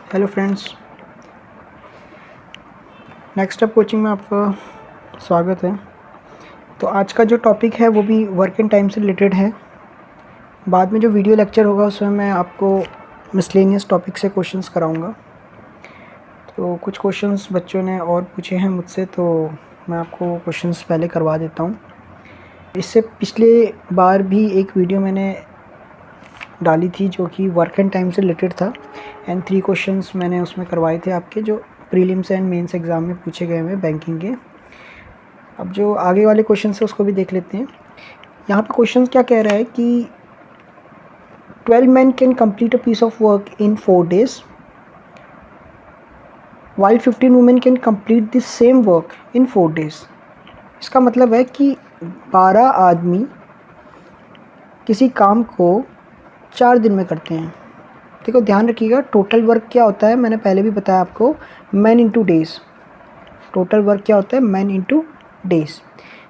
Hello friends, next up coaching में आपका स्वागत है। तो आज का जो टॉपिक है वो भी वर्क एंड टाइम से रिलेटेड है। बाद में जो वीडियो लेक्चर होगा उसमें मैं आपको मिसलेनियस टॉपिक से क्वेश्चंस कराऊंगा। तो कुछ क्वेश्चंस बच्चों ने और पूछे हैं मुझसे, तो मैं आपको क्वेश्चंस पहले करवा देता हूँ। इससे पिछले बार भी एक वीडियो मैंने डाली थी जो कि वर्क एंड टाइम से रिलेटेड था, एंड 3 क्वेश्चंस मैंने उसमें करवाए थे आपके, जो प्रीलिम्स एंड मेंस एग्ज़ाम में पूछे गए हुए बैंकिंग के। अब जो आगे वाले क्वेश्चन है उसको भी देख लेते हैं। यहाँ पे क्वेश्चन क्या कह रहा है कि 12 men can complete a piece of work in 4 days while 15 women can complete this same work in 4 days। इसका मतलब है कि 12 आदमी किसी काम को 4 दिन में करते हैं। देखो ध्यान रखिएगा, टोटल वर्क क्या होता है, मैंने पहले भी बताया आपको, man into days. Total work क्या होता है, मैन इंटू डेज़।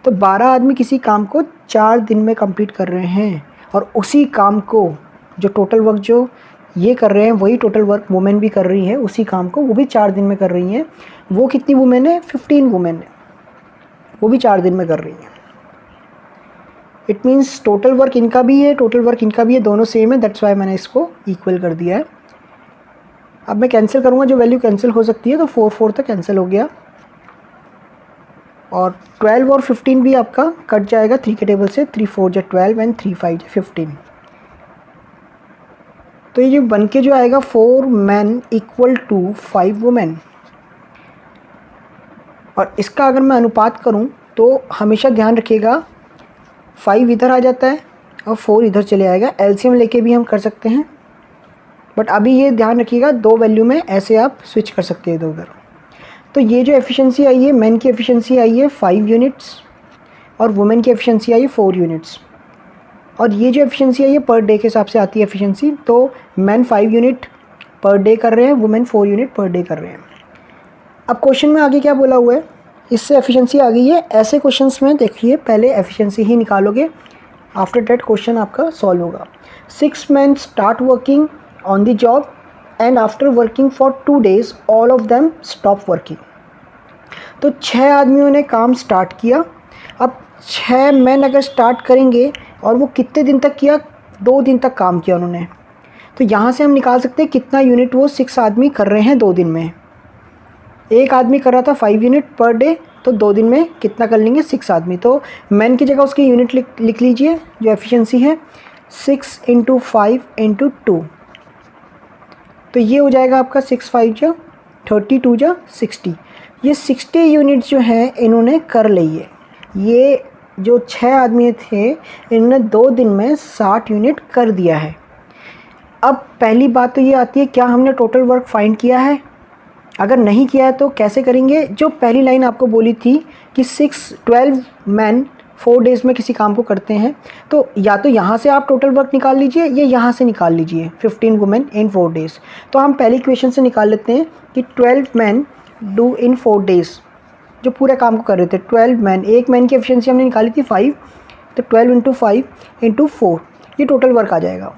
तो 12 आदमी किसी काम को 4 दिन में कंप्लीट कर रहे हैं, और उसी काम को जो टोटल वर्क जो ये कर रहे हैं वही टोटल वर्क वुमेन भी कर रही है, उसी काम को वो भी 4 दिन में कर रही हैं। वो कितनी वुमेन है, 15 वुमेन है, वो भी 4 दिन में कर रही हैं। इट मीन्स टोटल वर्क इनका भी है, टोटल वर्क इनका भी है, दोनों सेम है, दैट्स वाई मैंने इसको इक्वल कर दिया है। अब मैं कैंसिल करूँगा, जो वैल्यू कैंसिल हो सकती है, तो 4 तक कैंसिल हो गया, और 12 और 15 भी आपका कट जाएगा 3 के टेबल से। 3 4 जो 12 एंड 3 5 जो 15। तो ये बन के जो आएगा 4 men इक्वल टू 5 वुमेन। और इसका अगर मैं अनुपात करूँ तो हमेशा ध्यान रखिएगा 5 इधर आ जाता है और 4 इधर चले आएगा। एलसीएम लेके भी हम कर सकते हैं, बट अभी ये ध्यान रखिएगा 2 वैल्यू में ऐसे आप स्विच कर सकते हैं इधर उधर। तो ये जो एफिशिएंसी आई है, मैन की एफिशिएंसी आई है 5 यूनिट्स और वुमेन की एफिशिएंसी आई है 4 यूनिट्स। और ये जो एफिशिएंसी आई है पर डे के हिसाब से आती है एफिशिएंसी। तो मैन 5 यूनिट पर डे कर रहे हैं, वुमेन 4 यूनिट पर डे कर रहे हैं। अब क्वेश्चन में आगे क्या बोला हुआ है, इससे एफिशिएंसी आ गई है। ऐसे क्वेश्चंस में देखिए पहले एफिशिएंसी ही निकालोगे, आफ्टर दैट क्वेश्चन आपका सॉल्व होगा। 6 men start working on the job and after working for 2 days all of them stop working. तो 6 आदमियों ने काम स्टार्ट किया। अब 6 men अगर स्टार्ट करेंगे और वो कितने दिन तक किया, 2 दिन तक काम किया उन्होंने, तो यहाँ से हम निकाल सकते हैं कितना यूनिट वो 6 आदमी कर रहे हैं 2 दिन में। एक आदमी कर रहा था 5 यूनिट पर डे, तो 2 दिन में कितना कर लेंगे, 6 आदमी। तो मैन की जगह उसकी यूनिट लिख लीजिए, जो एफिशिएंसी है 6 × 5 × 2। तो ये हो जाएगा आपका 6 5 जा 32 जा 60। ये 60 यूनिट जो है इन्होंने कर ली है। ये जो 6 आदमी थे इन्होंने 2 दिन में 60 यूनिट कर दिया है। अब पहली बात तो ये आती है, क्या हमने टोटल वर्क फाइंड किया है? अगर नहीं किया है तो कैसे करेंगे? जो पहली लाइन आपको बोली थी कि 12 men 4 days में किसी काम को करते हैं, तो या तो यहाँ से आप टोटल वर्क निकाल लीजिए या यहाँ से निकाल लीजिए 15 women in 4 days। तो हम पहली इक्वेशन से निकाल लेते हैं कि 12 men do in 4 days, जो पूरे काम को कर रहे थे 12 men। एक मैन की एफिशिएंसी हमने निकाली थी 5, तो 12 × 5 × 4 ये टोटल वर्क आ जाएगा।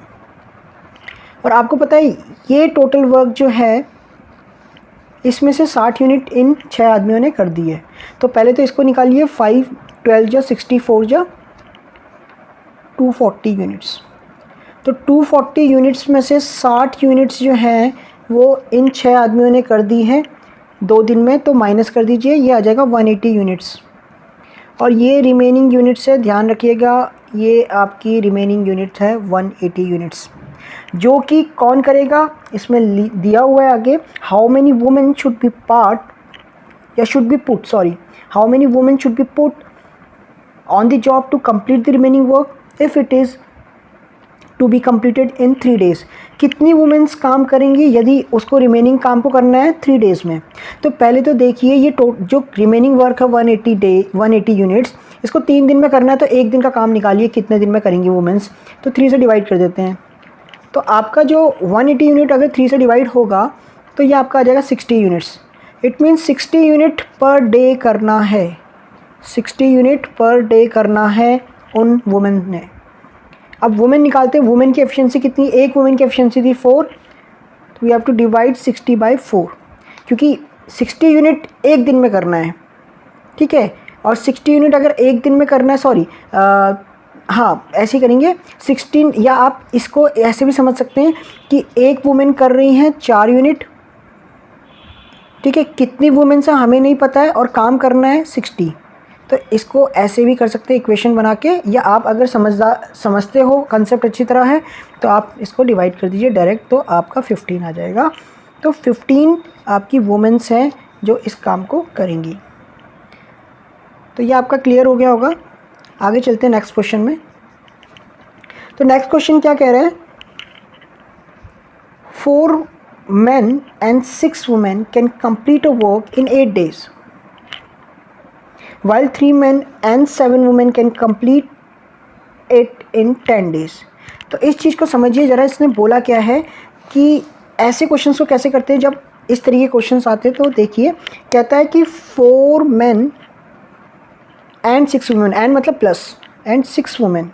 और आपको पता है ये टोटल वर्क जो है इसमें से 60 यूनिट इन 6 आदमियों ने कर दी है। तो पहले तो इसको निकालिए, 5 12 जा 64 जा 240 यूनिट्स। तो 240 यूनिट्स में से 60 यूनिट्स जो हैं वो इन 6 आदमियों ने कर दी है 2 दिन में, तो माइनस कर दीजिए, ये आ जाएगा 180 यूनिट्स। और ये रिमेनिंग यूनिट्स है, ध्यान रखिएगा ये आपकी रिमेनिंग यूनिट है 180 यूनिट्स, जो कि कौन करेगा इसमें दिया हुआ है आगे, how many women should be part या should be put, sorry, how many women should be put on the job to complete the remaining work if it is to be completed in 3 days। कितनी womens काम करेंगी यदि उसको remaining काम को करना है 3 days में? तो पहले तो देखिए ये जो रिमेनिंग वर्क है 180 यूनिट्स, इसको 3 दिन में करना है, तो 1 दिन का काम निकालिए कितने दिन में करेंगी वुमेन्स, तो 3 से डिवाइड कर देते हैं। तो आपका जो 180 यूनिट अगर 3 से डिवाइड होगा तो ये आपका आ जाएगा 60 units. It means 60 unit per day करना है, 60 यूनिट पर डे करना है उन वुमेन ने। अब वुमेन निकालते हैं, वुमेन की एफिशिएंसी कितनी, एक वुमेन की एफिशिएंसी थी 4, we have to divide 60 by 4, क्योंकि 60 यूनिट एक दिन में करना है, ठीक है। और 60 यूनिट अगर एक दिन में करना है, सॉरी हाँ ऐसे ही करेंगे 16, या आप इसको ऐसे भी समझ सकते हैं कि एक वुमेन कर रही हैं 4 यूनिट, ठीक है। कितनी वुमेन से हमें नहीं पता है और काम करना है 60, तो इसको ऐसे भी कर सकते हैं इक्वेशन बना के, या आप अगर समझते हो कंसेप्ट अच्छी तरह है तो आप इसको डिवाइड कर दीजिए डायरेक्ट, तो आपका 15 आ जाएगा। तो 15 आपकी वुमेन्स हैं जो इस काम को करेंगी। तो ये आपका क्लियर हो गया होगा। आगे चलते हैं नेक्स्ट क्वेश्चन में। तो नेक्स्ट क्वेश्चन क्या कह रहे हैं, 4 men and 6 women can complete a work in 8 days, while 3 men and 7 women can complete it in 10 days। तो इस चीज़ को समझिए ज़रा, इसने बोला क्या है कि ऐसे क्वेश्चंस को कैसे करते हैं जब इस तरीके के क्वेश्चंस आते हैं। तो देखिए कहता है कि 4 men and 6 women, एंड मतलब प्लस, एंड 6 women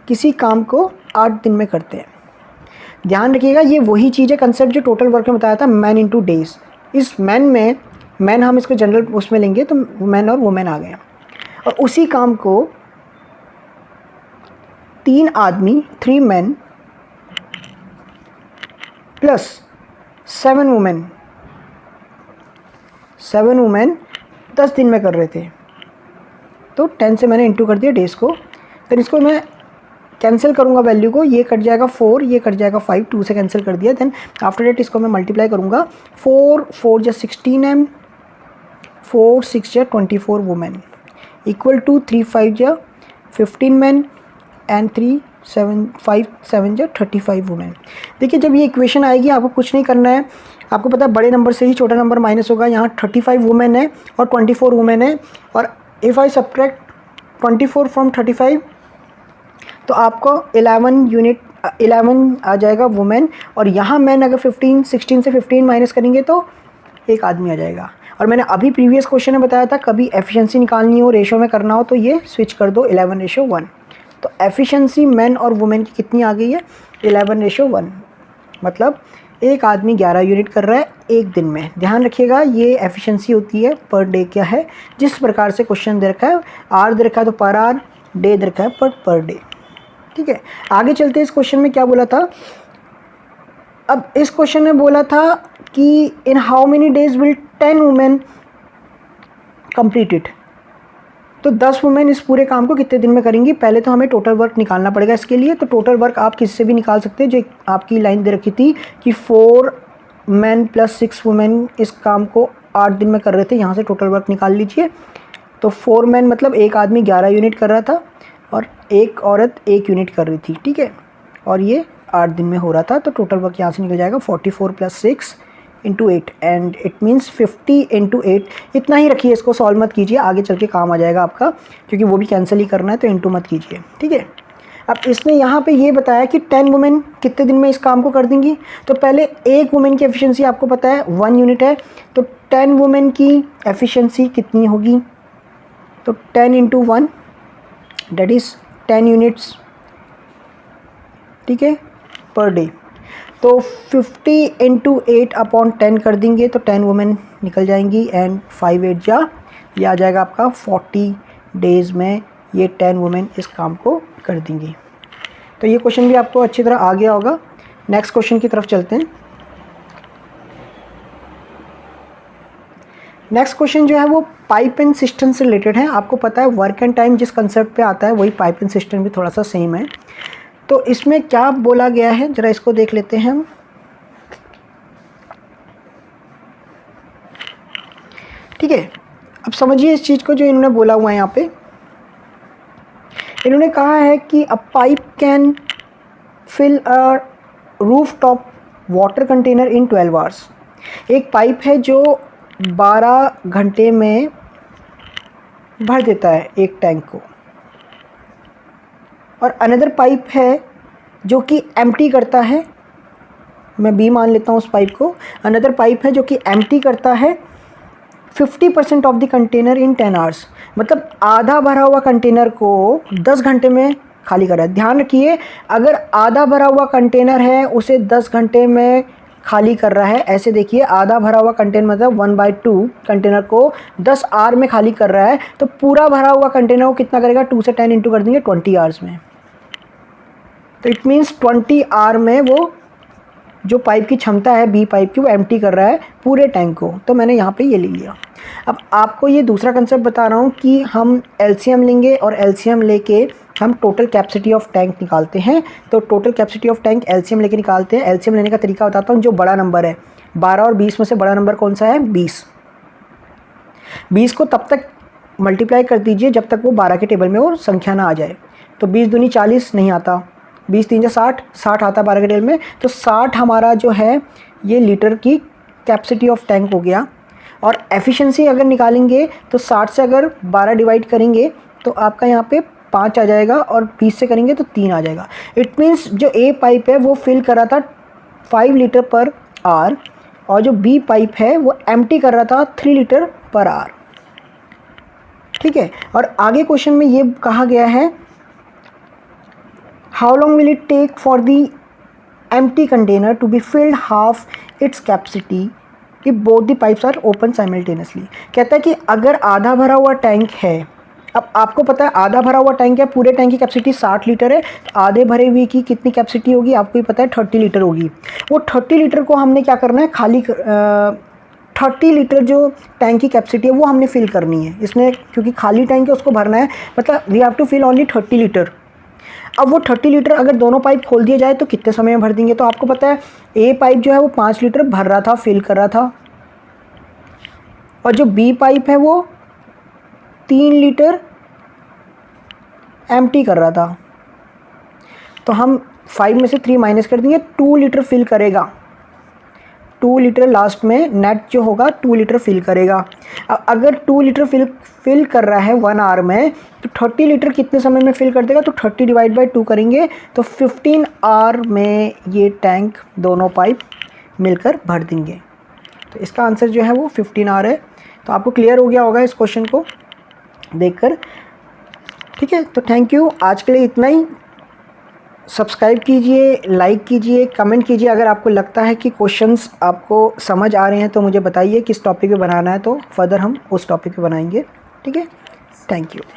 किसी काम को 8 दिन में करते हैं। ध्यान रखिएगा ये वही चीज़ है, कंसेप्ट जो टोटल वर्क में बताया था, मैन इंटू डेज। इस मैन में, मैन हम इसको जनरल उसमें लेंगे तो मैन और वुमेन आ गए, और उसी काम को 3 आदमी 3 मैन प्लस 7 वुमेन 10 दिन में कर रहे थे। तो 10 से मैंने इंटू कर दिया डेज़ को, फिर इसको मैं कैंसिल करूँगा वैल्यू को, ये कट जाएगा 4, ये कट जाएगा 5, 2 से कैंसिल कर दिया। देन आफ्टर डेट इसको मैं मल्टीप्लाई करूँगा, 4 जा 16 एम, 4 6 जा 24 वुमेन इक्वल टू 3 5 जा 15 मैन एंड 5 7 जा 35 वुमेन। देखिए जब ये इक्वेशन आएगी आपको कुछ नहीं करना है, आपको पता है बड़े नंबर से ही छोटा नंबर माइनस होगा। यहाँ 35 वुमेन है और 24 वुमेन है, और इफ़ आई सब्ट्रैक्ट 24 फ्रॉम 35 तो आपको 11 आ जाएगा वुमेन, और यहाँ मैन अगर 16 से 15 माइनस करेंगे तो एक आदमी आ जाएगा। और मैंने अभी प्रीवियस क्वेश्चन में बताया था कभी एफिशिएंसी निकालनी हो, रेशो में करना हो तो ये स्विच कर दो 11:1। तो एफिशिएंसी मैन और वुमेन की कितनी आ गई है, 11:1, मतलब एक आदमी 11 यूनिट कर रहा है एक दिन में। ध्यान रखिएगा ये एफिशिएंसी होती है पर डे क्या है, जिस प्रकार से क्वेश्चन दे रखा है, आर दे रखा है तो पर आर, डे दे रखा है पर डे, ठीक है। आगे चलते हैं, इस क्वेश्चन में क्या बोला था। अब इस क्वेश्चन में बोला था कि in how many days will 10 women complete it. तो 10 वुमेन इस पूरे काम को कितने दिन में करेंगी। पहले तो हमें टोटल वर्क निकालना पड़ेगा इसके लिए। तो टोटल वर्क आप किससे भी निकाल सकते हैं, जो आपकी लाइन दे रखी थी कि 4 मैन प्लस 6 वुमेन इस काम को 8 दिन में कर रहे थे, यहाँ से टोटल वर्क निकाल लीजिए। तो 4 मैन मतलब एक आदमी 11 यूनिट कर रहा था और एक औरत 1 यूनिट कर रही थी, ठीक है, और ये 8 दिन में हो रहा था। तो टोटल वर्क यहाँ से निकल जाएगा 44 + 6 × 8 एंड इट मीन्स 50 × 8। इतना ही रखिए, इसको सॉल्व मत कीजिए, आगे चल के काम आ जाएगा आपका, क्योंकि वो भी कैंसिल ही करना है तो इंटू मत कीजिए, ठीक है। अब इसने यहाँ पे ये बताया कि 10 वुमेन कितने दिन में इस काम को कर देंगी। तो पहले एक वुमेन की एफिशिएंसी आपको पता है 1 यूनिट है, तो 10 वुमेन की एफिशिएंसी कितनी होगी, तो 10 × 1 दैट इज़ 10 यूनिट्स, ठीक है, पर डे। तो 50 × 8/10 कर देंगे तो 10 वुमेन निकल जाएंगी, एंड 5 8 जा, ये आ जाएगा आपका 40 डेज़ में ये 10 वुमेन इस काम को कर देंगी। तो ये क्वेश्चन भी आपको अच्छी तरह आ गया होगा। नेक्स्ट क्वेश्चन की तरफ चलते हैं। नेक्स्ट क्वेश्चन जो है वो पाइप एंड सिस्टम से रिलेटेड है। आपको पता है वर्क एंड टाइम जिस कंसेप्ट पे आता है वही पाइप एंड सिस्टम भी थोड़ा सा सेम है। तो इसमें क्या बोला गया है ज़रा इसको देख लेते हैं हम। ठीक है, अब समझिए इस चीज़ को जो इन्होंने बोला हुआ है यहाँ पे। इन्होंने कहा है कि a pipe can fill a roof top water container in 12 hours. एक पाइप है जो 12 घंटे में भर देता है एक टैंक को, और अनदर पाइप है जो कि एम्प्टी करता है, मैं बी मान लेता हूँ उस पाइप को। अनदर पाइप है जो कि एम्प्टी करता है 50% of the container in 10 hours. मतलब आधा भरा हुआ कंटेनर को 10 घंटे में खाली कर रहा है। ध्यान रखिए, अगर आधा भरा हुआ कंटेनर है उसे 10 घंटे में खाली कर रहा है। ऐसे देखिए, आधा भरा हुआ कंटेनर मतलब 1/2 कंटेनर को 10 आवर में खाली कर रहा है, तो पूरा भरा हुआ कंटेनर को कितना करेगा, 2 से 10 इंटू कर देंगे 20 आवर्स में। तो इट मीन्स 20 आवर में वो जो पाइप की क्षमता है बी पाइप की, वो एम्प्टी कर रहा है पूरे टैंक को। तो मैंने यहाँ पे ये ले लिया। अब आपको ये दूसरा कंसेप्ट बता रहा हूँ कि हम एलसीएम लेंगे और एलसीएम लेके हम टोटल कैपेसिटी ऑफ टैंक निकालते हैं। तो total capacity of tank LCM लेके निकालते हैं। एलसीएम लेने का तरीका बताता हूँ। जो बड़ा नंबर है 12 और 20 में से बड़ा नंबर कौन सा है, 20। 20 को तब तक मल्टीप्लाई कर दीजिए जब तक वो 12 के टेबल में वो संख्या ना आ जाए। तो 20 दूनी 40 नहीं आता, 20 3 60, 60 आता 12 के टेबल में। तो 60 हमारा जो है ये लीटर की कैपेसिटी ऑफ टैंक हो गया। और एफिशिएंसी अगर निकालेंगे तो 60 से अगर 12 डिवाइड करेंगे तो आपका यहाँ पे 5 आ जाएगा, और 20 से करेंगे तो 3 आ जाएगा। इट मीन्स जो ए पाइप है वो फिल कर रहा था 5 लीटर पर आवर, और जो बी पाइप है वो एम्प्टी कर रहा था 3 लीटर पर आवर। ठीक है। और आगे क्वेश्चन में ये कहा गया है, how long will it take for the empty container to be filled half its capacity कि both the pipes are open simultaneously. कहता है कि अगर आधा भरा हुआ टैंक है, अब आपको पता है आधा भरा हुआ टैंक है, पूरे टैंक की कैपेसिटी 60 लीटर है, तो आधे भरे हुए की कितनी कैपेसिटी होगी आपको ही पता है, 30 लीटर होगी। वो 30 लीटर को हमने क्या करना है, खाली 30 लीटर जो टैंक की कैपेसिटी है वो हमने फिल करनी है इसमें, क्योंकि खाली टैंक है उसको भरना है, मतलब we have to fill only 30 litre. अब वो 30 लीटर अगर दोनों पाइप खोल दिए जाए तो कितने समय में भर देंगे। तो आपको पता है ए पाइप जो है वो 5 लीटर भर रहा था, फिल कर रहा था, और जो बी पाइप है वो 3 लीटर एम्प्टी कर रहा था। तो हम 5 में से 3 माइनस कर देंगे, 2 लीटर फिल करेगा। 2 लीटर लास्ट में नेट जो होगा 2 लीटर फिल करेगा। अब अगर 2 लीटर फिल कर रहा है 1 आवर में, तो 30 लीटर कितने समय में फिल कर देगा, तो 30 डिवाइड बाई 2 करेंगे तो 15 आवर में ये टैंक दोनों पाइप मिलकर भर देंगे। तो इसका आंसर जो है वो 15 आवर है। तो आपको क्लियर हो गया होगा इस क्वेश्चन को देखकर। ठीक है, तो थैंक यू, आज के लिए इतना ही। सब्सक्राइब कीजिए, लाइक कीजिए, कमेंट कीजिए। अगर आपको लगता है कि क्वेश्चंस आपको समझ आ रहे हैं तो मुझे बताइए किस टॉपिक पे बनाना है, तो फर्दर हम उस टॉपिक पे बनाएंगे। ठीक है, थैंक यू।